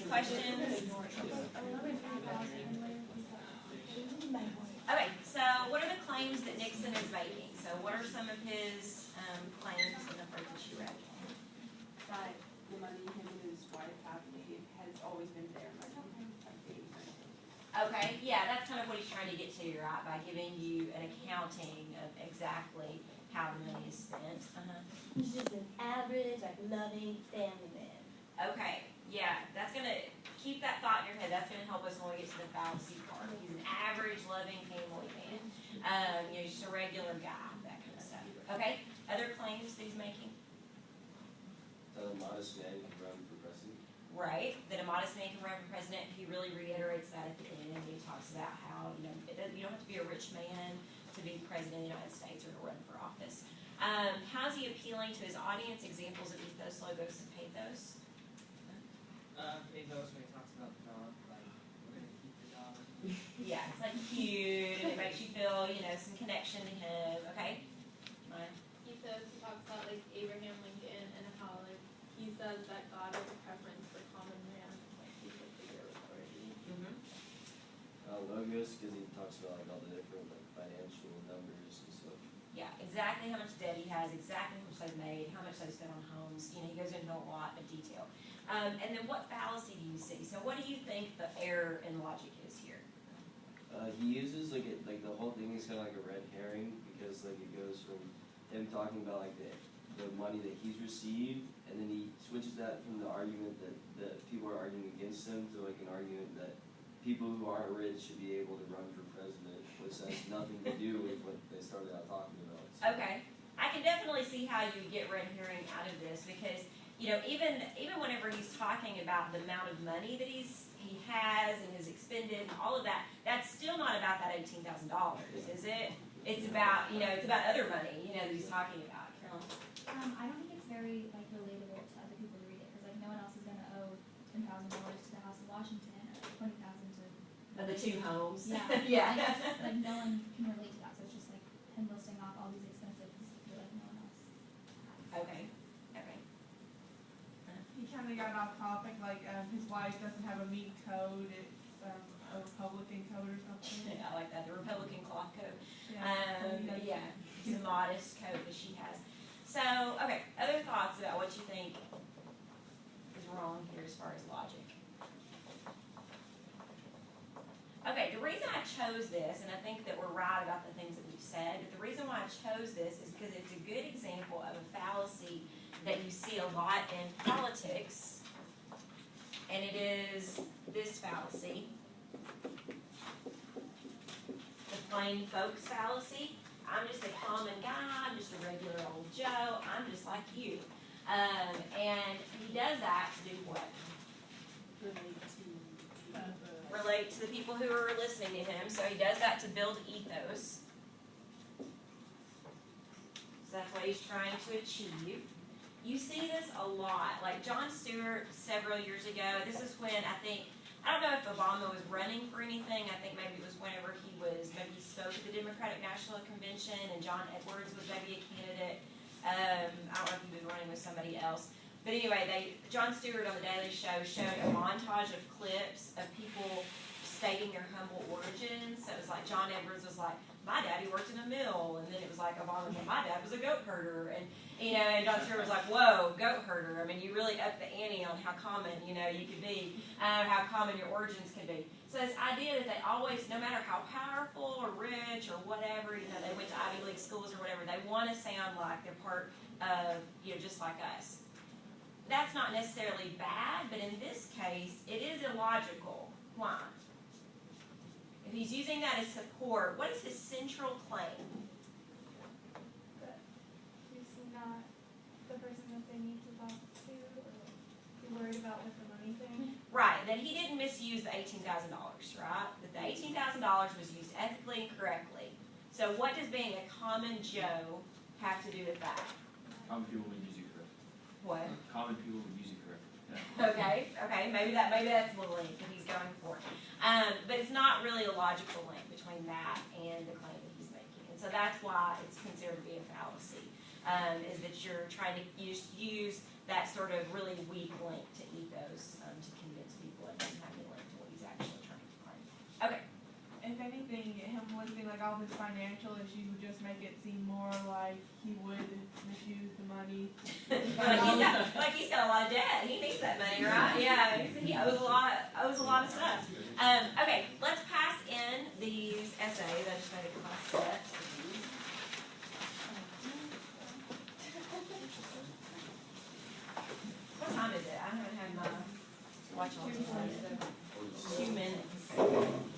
Questions? Okay, so what are the claims that Nixon is making? So what are some of his claims in the part that you read? That the money him and his wife have made has always been their money. Okay, yeah, that's kind of what he's trying to get to, right, by giving you an accounting of exactly how the money is spent. He's just an average, like, loving family man. Okay, yeah, that's going to keep that thought in your head. That's going to help us when we get to the fallacy part. He's an average, loving family man. He's just a regular guy, that kind of stuff. Okay, other claims that he's making? That a modest man can run for president. Right, that a modest man can run for president. He really reiterates that at the end. He talks about how you don't have to be a rich man to be president of the United States or to run for office. How is he appealing to his audience? Examples of ethos, logos, and pathos. Pathos when he talks about the dog, like we're gonna keep the dog. Yeah, it's like cute, and it makes you feel some connection to him. Okay. Right. He talks about like Abraham Lincoln and how like he says that God has a preference for common man, like he's a figure of authority. Logos, because he talks about like all the different like financial numbers and stuff. Yeah, exactly how much debt he has, exactly how much they've made, how much they've spent on homes. He goes into a lot of detail. And then what fallacy do you see? So what do you think the error in logic is here? He uses like the whole thing is kind of like a red herring because like it goes from him talking about like the money that he's received, and then he switches that from the argument that people are arguing against him to like an argument that people who aren't rich should be able to run for president, which has nothing to do with what they started out talking about. So. Okay, I can definitely see how you get red herring out of this because even whenever he's talking about the amount of money that he has and has expended, all of that, that's still not about that $18,000, is it? It's about it's about other money that he's talking about. Carolyn? I don't think it's very relatable to other people to read it because no one else is going to owe $10,000 to the House of Washington or $20,000 to The two homes. Yeah. Yeah. It's just, no one can relate to that, so it's just him listing off all these expenses that no one else has. Okay. He kind of got off topic, his wife doesn't have a meat code, it's a Republican code or something. I like that, the Republican cloth code. Yeah. It's a modest code that she has. So, okay, other thoughts about what you think is wrong here as far as logic? Okay, the reason I chose this, and I think that we're right about the things that we've said, but the reason why I chose this is because it's a good example of a fallacy that you see a lot in politics, and it is this fallacy. The plain folks fallacy. I'm just a common guy, I'm just a regular old Joe, I'm just like you. And he does that to do what? Relate to the people who are listening to him. So he does that to build ethos. So that's what he's trying to achieve. You see this a lot. Like Jon Stewart several years ago, this is when I don't know if Obama was running for anything. I think maybe it was whenever maybe he spoke at the Democratic National Convention and John Edwards was maybe a candidate. I don't know if he was running with somebody else. But anyway, Jon Stewart on the Daily Show showed a montage of clips of people stating their humble origins. So it was like John Edwards was like, my daddy worked in a mill, and then it was like Obama, my dad was a goat herder, and Jon Stewart was like, whoa, goat herder. I mean, you really up the ante on how common you could be, how common your origins could be. So this idea that they always, no matter how powerful or rich or whatever, they went to Ivy League schools or whatever, they want to sound like they're part of just like us. That's not necessarily bad, but in this case, it is illogical. Why? If he's using that as support, what is his central claim? But he's not the person that they need to talk to or be worried about with the money thing. Right, that he didn't misuse the $18,000, right? That the $18,000 was used ethically and correctly. So what does being a common Joe have to do with that? Common people would use it correctly. What? Common people would use it correctly. Okay, Yeah. maybe that's the link that he's going for. But it's not really a logical link between that and the claim that he's making. And so that's why it's considered to be a fallacy, is that you're trying to use that sort of really weak link to ethos to convince people listing like all of his financial issues would just make it seem more like he would misuse the money. like he's got a lot of debt. He needs that money, right? Yeah, he owes a lot of stuff. Okay, let's pass in these essays. I just made a class set. What time is it? I don't have my watch on. 2 minutes.